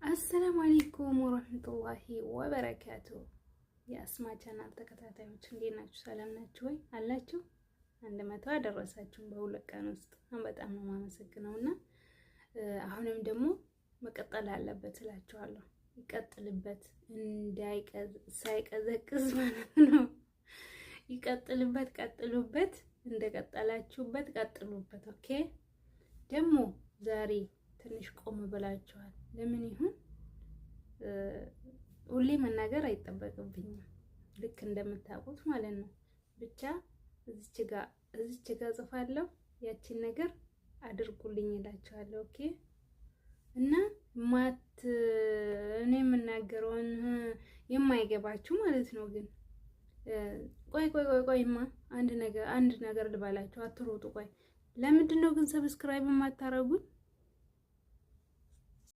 السلام عليكم ورحمة الله وبركاته يا اسماء ቻናል ተከታታዮች እንዴት ናችሁ? ሰላም ናችሁ ወይ? አላችሁ? እንደመጣ አደረሳችሁ በሁለት ቀን ውስጥ በጣም ነው ማመሰግነውና አሁንም ደግሞ መቀጠል አለበት እላችኋለሁ። ይቀጥልበት ሳይቀዘቅዝ ማለት ነው። ይቀጥልበት፣ ቀጥሉበት፣ እንደቀጠላችሁበት ቀጥሉበት። ኦኬ። ደግሞ ዛሬ ትንሽ ቆም ብላችኋል። ለምን ይሁን ሁሌ መናገር አይጠበቅብኝም፣ ልክ እንደምታውቁት ማለት ነው። ብቻ እዚች ጋር ጽፋለሁ፣ ያቺን ነገር አድርጉልኝ እላችኋለሁ። ኦኬ። እና እኔ የምናገረውን የማይገባችሁ ማለት ነው። ግን ቆይማ አንድ ነገር ልባላችሁ፣ አትሮጡ። ቆይ ለምንድን ነው ግን ሰብስክራይብ የማታረጉኝ?